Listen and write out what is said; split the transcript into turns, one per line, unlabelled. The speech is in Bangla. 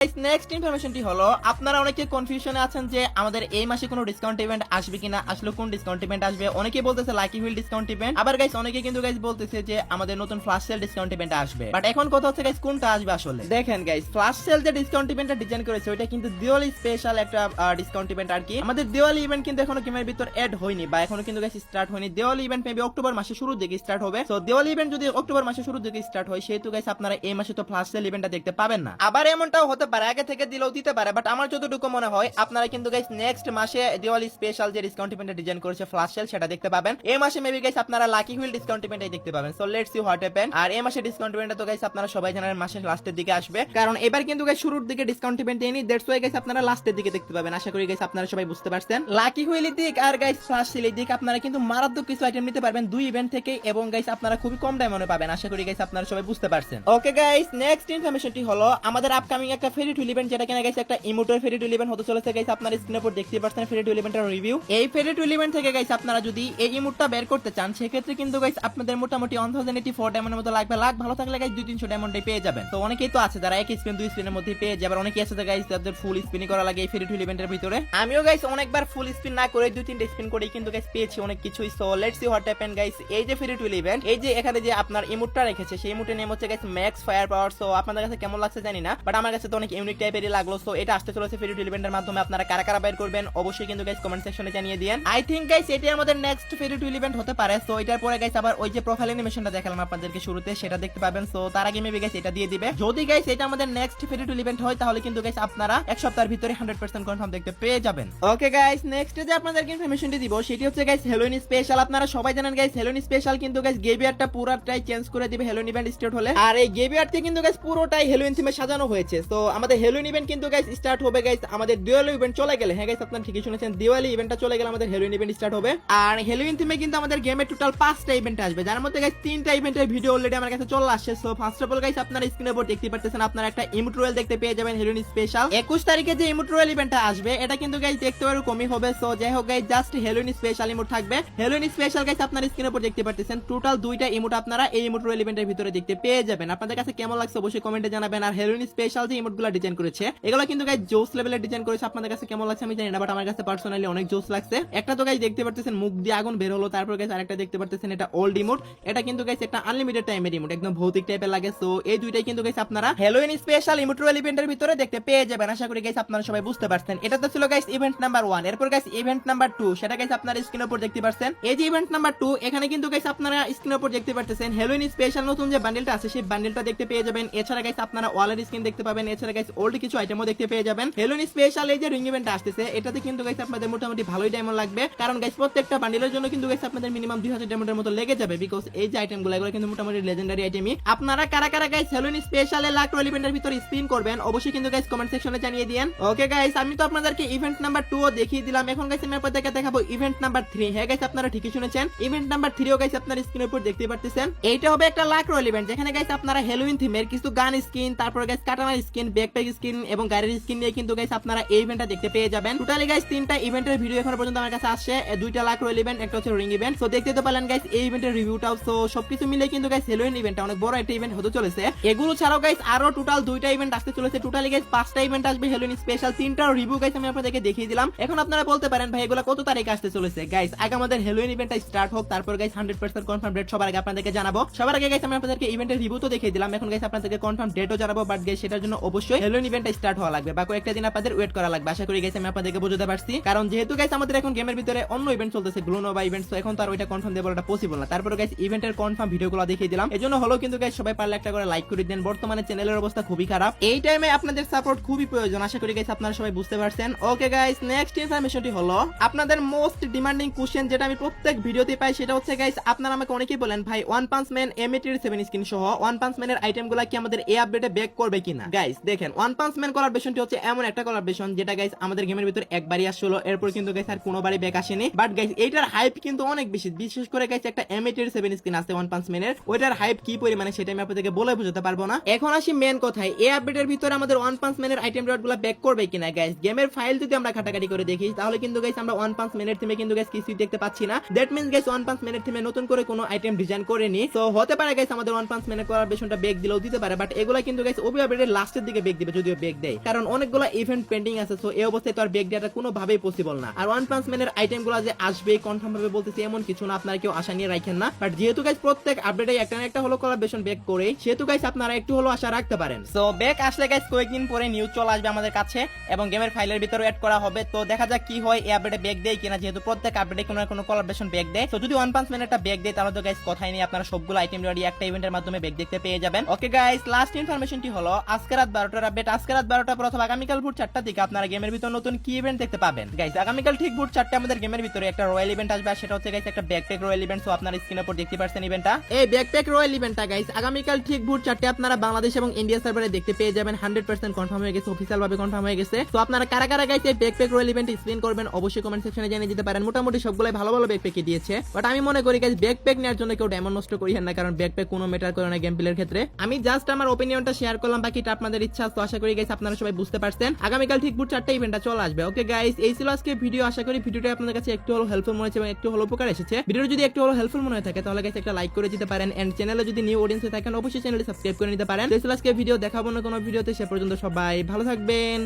নেক্সট ইনফরমেশনটি হলো আপনারা অনেকে কনফিউশনে আছেন যে আমাদের এই মাসে কোনো ডিসকাউন্ট ইভেন্ট আসবে কিনা, আসলে কোন ডিসকাউন্ট ইভেন্ট আসবে। অনেকে বলতেছে লাকি হুইল ডিসকাউন্ট ইভেন্ট, আবার গাইস অনেকে কিন্তু গাইস বলতেছে যে আমাদের নতুন ফ্ল্যাশ সেল ডিসকাউন্ট ইভেন্ট আসবে। বাট এখন কথা হচ্ছে গাইস কোনটা আসবে আসলে। দেখেন গাইস, ফ্ল্যাশ সেল যে ডিসকাউন্ট ইভেন্টটা ডিজাইন করেছে ওইটা কিন্তু দিওয়ালি স্পেশাল একটা ডিসকাউন্ট ইভেন্ট আর কি। আমাদের দিওয়ালি ইভেন্ট কিন্তু এখনো গেমের ভিতর এড হয়নি বা এখনো কিন্তু গাইস স্টার্ট হয়নি। দিওয়ালি ইভেন্ট মেবি অক্টোবর মাসে শুরুর দিকে স্টার্ট হবে। সো দিওয়ালি ইভেন্ট যদি অক্টোবর মাসে শুরুর দিকে স্টার্ট হয় সেহেতু গাইস আপনারা এই মাসে তো ফ্ল্যাশ সেল ইভেন্টটা দেখতে পাবেন না। আবার এমনটাও হতে পারে আগে থেকে দিলেও দিতে পারে, বাট আমার যতটুকু মনে হয় আপনারা কিন্তু গাইস নেক্সট মাসে দিওয়ালি স্পেশাল যে ডিসকাউন্ট ইভেন্টটা ডিজাইন করেছে ফ্ল্যাশ সেল সেটা দেখতে পাবেন। এই মাসে মেবি গাইস আপনারা লাকি হুইল ডিসকাউন্ট ইভেন্টটাই দেখতে পাবেন। So let's see what happen. আর এই মাসে ডিসকাউন্ট ইভেন্টটা তো গাইস আপনারা সবাই জানেন মাসের লাস্টের দিকে আসবে, কারণ এবার কিন্তু গাইস শুরুর দিকে ডিসকাউন্ট ইভেন্ট দেয়নি। দ্যাটস ওয়াই গাইস আপনারা লাস্টের দিকে দেখতে পাবেন। আশা করি গাইস আপনারা সবাই বুঝতে পারছেন। লাকি হুইলের দিক আর গাইস ফ্ল্যাশ সেলের দিক আপনারা কিন্তু মারাত্মক কিছু আইটেম নিতে পারবেন দুই ইভেন্ট থেকে, এবং গাইস আপনারা খুবই কম ডায়মন্ডে পাবেন। আশা করি গাইস আপনারা সবাই বুঝতে পারছেন। ওকে গাইস, নেক্সট ইনফরমেশনটি হলো আমাদের আপকামিং একটা ফেরি টুইল ইভেন্ট, যেটা কিনা গাইস একটা ইমোটের ফেরি টুইল ইভেন্ট হতে চলেছে। গাইস আপনারা স্ক্রিনের উপর দেখতে পাচ্ছেন ফেরি টুইল ইভেন্টের রিভিউ। এই ফেরি টুইল ইভেন্ট থেকে গাইস আপনারা যদি এই ইমোটটা বের করতে চান সেক্ষেত্রে কিন্তু গাইস আপনাদের মোটামুটি 1084 ডায়মন্ডের মতো লাগবে। লাখ ভালো থাকলে গাইস 200-300 ডায়মন্ডে পেয়ে যাবেন। তো অনেকেই তো আছে যারা এক স্পিন দুই স্পিনের মধ্যে পেয়ে যাবে, আর অনেকেই আছে গাইস যাদের ফুল স্পিন করা লাগে এই ফেরি টুইল ইভেন্টের ভিতরে। আমিও গাইস অনেকবার ফুল স্পিন না করে 2-3টা স্পিন করেই কিন্তু গাইস পেয়েছি অনেক কিছুই। So let's see what happen guys. এই যে ফেরি টুইল ইভেন্ট, এই যে এখানে যে আপনার ইমোটটা রেখেছে সেই ইমোটের নেম হচ্ছে গাইস ম্যাক্স ফায়ার পাওয়ার। সো আপনাদের কাছে কেমন লাগছে জানি না, বাট আমার কাছে তো অনেক ইউনিক টাইপেরই লাগলো। সো এটা আসতে চলেছে ফেরি টুইল ইভেন্টের মাধ্যমে। আপনারা কারা কারা বাইর করবেন অবশ্যই কিন্তু গাইস কমেন্ট সেকশনে জানিয়ে দিয়েন। আই থিংক গাইস এটাই আমাদের নেক্সট ফেরি টুইল ইভেন্ট হতে পারে। সো এটার পরে গাইস আবার ওই যে প্রোফাইল অ্যানিমেশনটা দেখালাম আপনাদেরকে শুরুতে সেটা দেখতে পাবেন। সো তার আগে মেবি গাইস এটা দিয়ে দিবে। যদি গাইস এটা আমাদের নেক্সট ফেরি টুইল ইভেন্ট হয় তাহলে কিন্তু গাইস আপনারা এক সপ্তাহের ভিতরে 100% কনফার্ম দেখতে পেয়ে যাবেন। ওকে গাইস, নেক্সট যে আপনাদেরকে ইনফরমেশনটি দিব সেটি হচ্ছে গাইস হ্যালোইন স্পেশাল। আপনারা সবাই জানেন গাইস হ্যালোইন স্পেশাল কিন্তু গাইস গেভিয়ারটা পুরোটাই চেঞ্জ করে দিবে হ্যালোইন ইভেন্ট স্টার্ট হলে। আর এই গেভিয়ারটি কিন্তু গাইস পুরোটাই হ্যালোইন থিমে সাজানো হয়েছে। সো আমাদের হ্যালোইন ইভেন্ট কিন্তু গাইস স্টার্ট হবে গাইস আমাদের দিওয়ালি ইভেন্ট চলে গেলে। হ্যাঁ গাইস আপনারা ঠিকই শুনেছেন, দিওয়ালি ইভেন্টটা চলে গেলে আমাদের হ্যালোইন ইভেন্ট স্টার্ট হবে। আর হ্যালোইন থিমে কিন্তু আমাদের গেমে টোটাল 5টা ইভেন্ট আসবে, যার মধ্যে গাইস 3টা ইভেন্টের ভিডিও অলরেডি আমার কাছে চলে আসছে। So first of all guys আপনারা স্ক্রিনের উপর দেখতে পাচ্ছেন আপনারা একটা ইমোট রয়েল দেখতে পেয়ে যাবেন হ্যালোইন স্পেশাল। 21 তারিখে যে ইমোট রয়েল ইভেন্টটা আসবে এটা কিন্তু গাইস দেখতে পারো কমই হবে। সো যাই হোক guys just Halloween special emote থাকবে। হ্যালোইন স্পেশাল গাইস আপনারা স্ক্রিনের উপর দেখতে পাচ্ছেন টোটাল 2টা ইমোট আপনারা এই ইমোট রয়েল ইভেন্টের ভিতরে দেখতে পেয়ে যাবেন। আপনাদের কাছে কেমন লাগছে অবশ্যই কমেন্টে জানাবেন। আর হ্যালোইন স্পেশাল যে ইমোটগুলো ডিজাইন করেছে এগুলো কিন্তু গাইস জোস লেভেলের ডিজাইন করেছে। আপনাদের কাছে কেমন লাগছে আমি জানি না, বাট আমার কাছে পার্সোনালি অনেক জোস লাগছে। একটা তো গাইস দেখতে পাচ্ছেন মুখ দিয়ে আগুন বের হলো, তারপর গাইস আরেকটা দেখতে পাচ্ছেন এটা ওল্ড ইমোট। এটা কিন্তু গাইস একটা আনলিমিটেড টাইমের ইমোট, একদম ভৌতিক টাইপের লাগে। সো এই দুইটাই কিন্তু গাইস আপনারা হ্যালোইন স্পেশাল ইমোট রয়েল ইভেন্টের ভিতরে দেখতে পেয়ে যাবেন। আশা করি গাইস আপনারা সবাই বুঝতে পারছেন। এটা তো ছিল গাইস ইভেন্ট নাম্বার 1। এরপর গাইস ইভেন্ট নাম্বার 2 সেটা গাইস আপনারা স্ক্রিনের উপর দেখতে পাচ্ছেন। এই যে ইভেন্ট নাম্বার 2 এখানে কিন্তু গাইস আপনারা স্ক্রিনের উপর দেখতে পাচ্ছেন হ্যালোইন স্পেশাল নতুন যে বান্ডেলটা আছে সেই বান্ডেলটা দেখতে পেয়ে যাবেন। এছাড়া গাইস আপনারা ওয়ালের স্কিন দেখতে পাবেন। এছাড়া গাইস ওল্ড কিছু আইটেমও দেখতে পেয়ে যাবেন। হ্যালোইন স্পেশাল এই যে রিং ইভেন্ট আসছে এটাতে কিন্তু গাইস আপনাদের মোটামুটি ভালোই ডায়মন্ড লাগবে, কারণ গাইস প্রত্যেকটা বান্ডেলের জন্য কিন্তু গাইস আপনাদের মিনিমাম 2000 ডায়মন্ডের মতো লেগে যাবে, বিকজ এই যে আইটেমগুলো এগুলো কিন্তু মোটামুটি লেজেন্ডারি আইটেমই। আপনারা কারা কারা গাইস হ্যালোইন স্পেশালে লাক রয়েল ইভেন্টের ভিতরে স্পিন করবেন অবশ্যই কিন্তু গাইস কমেন্ট সেকশনে জানিয়ে দিয়েন। ওকে গাইস, আমি তো আপনাদেরকে ইভেন্ট নাম্বার 2 ও দেখিয়ে দিলাম। এখন গাইস আমি আপনাদেরকে দেখাবো ইভেন্ট নাম্বার 3। হ্যাঁ গাইস আপনারা ঠিকই শুনেছেন, ইভেন্ট নাম্বার 3 ও গাইস আপনারা স্ক্রিনের উপর দেখতে পাচ্ছেন। এইটা হবে একটা লাক রয়েল ইভেন্ট যেখানে গাইস আপনারা হ্যালোইন থিমের কিছু গান স্কিন, তারপর গাইস কাটানার স্কিন, ব্যাকপ্যাক স্কিন এবং গাড়ির স্কিন নিয়ে কিন্তু গাইস আপনারা এই ইভেন্টটা দেখতে পেয়ে যাবেন। টোটালি গাইস 3টা ইভেন্টের ভিডিও এখনো পর্যন্ত আমার কাছে আসছে, 2টা লাক রয়েল ইভেন্ট, একটা হচ্ছে রিং ইভেন্ট। সো দেখতে তো পারলেন গাইস এই ইভেন্টের রিভিউটাও। সো সবকিছু মিলে কিন্তু গাইস হ্যালোইন ইভেন্টটা অনেক বড় একটা ইভেন্ট হতে চলেছে। এগুলো ছাড়াও গাইস আরো টোটাল 2টা ইভেন্ট আসতে চলেছে। টোটালি গাইস 5টা ইভেন্ট আসবে হ্যালোইন স্পেশাল। 3টার রিভিউ গাইস আমি আপনাদেরকে দেখিয়ে দিলাম। এখন আপনারা বলতে পারেন ভাই এগুলো কত তারিখে আসতে চলেছে। গাইস আগে আমাদের হ্যালোইন ইভেন্টটা স্টার্ট হোক, তারপর গাইস 100% কনফার্ম ডেট সবার আগে আপনাদেরকে জানাবো। সবার আগে গাইস আমি আপনাদেরকে ইভেন্টের রিভিউ তো দেখিয়ে দিলাম, এখন গাইস আপনাদেরকে কনফার্ম ডেটও জানাবো। বাট গাইস সেটার জন্য অবশ্যই হ্যালোইন ইভেন্টটা স্টার্ট হওয়া লাগবে বা কয়েকটা দিন আপনাদের ওয়েট করা লাগবে। আশা করি গাইস আমি আপনাদেরকে বোঝাতে পারছি, কারণ যেহেতু গাইস আমাদের এখন গেমের ভিতরে অন্য ইভেন্ট চলতেছে গ্লুনোভা ইভেন্ট। সো এখন তো আর ওইটা কনফার্ম দেওয়াটা পসিবল না। তারপর গাইস ইভেন্টের কনফার্ম ভিডিওগুলো দেখিয়ে দিলাম। এজন্য হলো কিন্তু গাইস সবাই পারলে একটা করে লাইক করে দেন। বর্তমানে চ্যানেলের অবস্থা খুবই খারাপ, এই টাইমে আপনাদের সাপোর্ট খুবই প্রয়োজন। আশা করি গাইস আপনারা সবাই বুঝতে পারছেন। ওকে গাইস, নেক্সট ইনফরমেশনটি হলো আপনাদের মোস্ট ডিমান্ডিং কোশ্চেন যেটা আমি প্রত্যেক ভিডিওতে পাই, সেটা হচ্ছে গাইস আপনারা আমাকে অনেকেই বলেন ভাই ওয়ান পাঞ্চ ম্যান এম-এটির 7 স্কিন সহ ওয়ান পাঞ্চ ম্যানের আইটেমগুলো কি আমাদের এই আপডেটে ব্যাক করবে কিনা। গাইস দেখেন ওয়ান পাঞ্চ ম্যান কোলাবরেশনটি হচ্ছে এমন একটা কোলাবরেশন যেটা গাইস আমাদের গেমের ভিতর একবারই আসছিল, এরপর কিন্তু গাইস আর কোনোবারই ব্যাক আসেনি। বাট গাইস এইটার হাইপ কিন্তু অনেক বেশি, বিশেষ করে গাইস একটা এম-এটির 7 স্কিন আছে ওয়ান পাঞ্চ ম্যানের, ওইটার হাইপ কি পরিমাণে সেটা আমি আপনাদেরকে বলে বোঝাতে পারবো না। এখন আসি মেন কথায়, এই আপডেটের ভিতরে আমাদের ওয়ান পাঞ্চ ম্যানের আইটেম ডটগুলো ব্যাক করবে কিনা। গাইস গেমের ফাইল যদি আমরা ঘাটাঘাটি করে দেখি তাহলে কিন্তু গাইস আমরা ওয়ান পাঞ্চ ম্যানের থিমে কিন্তু গাইস কিছুই দেখতে পাচ্ছি না। That means guys one punch ম্যানের থিমে নতুন করে কোনো আইটেম ডিজাইন করেনি। সো হতে পারে গাইস আমাদের ওয়ান পাঞ্চ ম্যানের কোলাবরেশনটা ব্যাক দিলেও দিতে পারে, বাট এগুলা কিন্তু গাইস ওবি আপডেটের লাস্টের দিকে ব্যাগ দিবে যদিও ব্যাগ দেয়, কারণ অনেকগুলো ইভেন্ট পেন্ডিং আছে। সো এই অবস্থায় তো আর ব্যাগ দেওয়াটা কোনোভাবেই পসিবল না। আর ওয়ান পাঞ্চ ম্যানের আইটেমগুলো যে আসবে কনফার্ম ভাবে বলতেছি এমন কিছু না, আপনারা কেউ আশা নিয়ে রাখেন না। বাট যেহেতু গাইস প্রত্যেক আপডেটে একটা না একটা হলো কোলাবরেশন ব্যাগ করে, সেহেতু গাইস আপনারা একটু হলো আশা রাখতে পারেন। সো ব্যাগ আসলে গাইস কয়েকদিন পরে নিউজ চলে আসবে আমাদের কাছে এবং গেমের ফাইলের ভিতরে অ্যাড করা হবে। তো দেখা যাক কি হয় এই আপডেটে ব্যাগ দেয় কিনা, যেহেতু প্রত্যেক আপডেটে কোনো না কোনো কোলাবরেশন ব্যাগ দেয়। তো যদি ওয়ান পাঞ্চ ম্যান একটা ব্যাগ দেয় তাহলে তো গাইস কথাই নেই, আপনারা সবগুলো আইটেম রেডি একটা ইভেন্টের মাধ্যমে ব্যাগ দেখতে পেয়ে যাবেন। ওকে গাইস, লাস্ট ইনফরমেশনটি হলো আজকে রাত 12টার আপডেট। আজকে রাত 12টার পর অথবা আগামীকাল ভোর 4টা থেকে আপনারা গেমের ভিতর নতুন কি ইভেন্ট দেখতে পাবেন। গাইস আগামীকাল ঠিক ভোর 4টা আমাদের গেমের ভিতরে একটা রয়্যাল ইভেন্ট আসবে, আর সেটা হচ্ছে গাইস একটা ব্যাকপ্যাক রয়্যাল ইভেন্ট। সো আপনারা স্ক্রিনের উপর দেখতে পাচ্ছেন ইভেন্টটা। এই ব্যাকপ্যাক রয়্যাল ইভেন্টটা গাইস আগামীকাল ঠিক ভোর 4টা আপনারা বাংলাদেশ এবং ইন্ডিয়া সার্ভারে দেখতে পেয়ে যাবেন। 100% কনফার্ম হয়ে গেছে, অফিশিয়াল ভাবে কনফার্ম হয়ে গেছে। তো আপনারা কারা কারা গাইস এই ব্যাকপ্যাক রয়্যাল ইভেন্ট স্পিন করবেন অবশ্যই কমেন্ট সেকশনে জানিয়ে দিতে পারেন। মোটামুটি সবগুলাই ভালো ভালো ব্যাকপ্যাকই দিয়েছে, বাট আমি মনে করি গাইস ব্যাকপ্যাক নেওয়ার জন্য কেউ ডায়মন্ড নষ্ট করিয়েন না, কারণ ব্যাকপ্যাক কোনো ম্যাটার করে না গেম প্লের ক্ষেত্রে। আমি জাস্ট আমার ওপিনিয়নটা শেয়ার করলাম, বাকিটা আপনাদের ইচ্ছা। তো আশা করি গাইস আপনারা সবাই বুঝতে পারছেন। আগামীকাল ঠিক ভোর 4টা ইভেন্টটা চলে আসবে। ওকে গাইস, এই ছিল আজকে ভিডিও। আশা করি ভিডিওটা আপনাদের কাছে একটু হলো হেল্পফুল মনে হয়েছে এবং একটু হলো উপকার এসেছে। ভিডিওটা যদি একটু হলো হেল্পফুল মনে হয়ে থাকে তাহলে গাইস একটা লাইক করে দিতে পারেন, এন্ড চ্যানেলে যদি নিউ অডিয়েন্স থাকেন অবশ্যই চ্যানেলটি সাবস্ক্রাইব করে নিতে পারেন। এই ছিল আজকে ভিডিও, দেখাবো না কোনো ভিডিওতে। সে পর্যন্ত সবাই ভালো থাকবেন।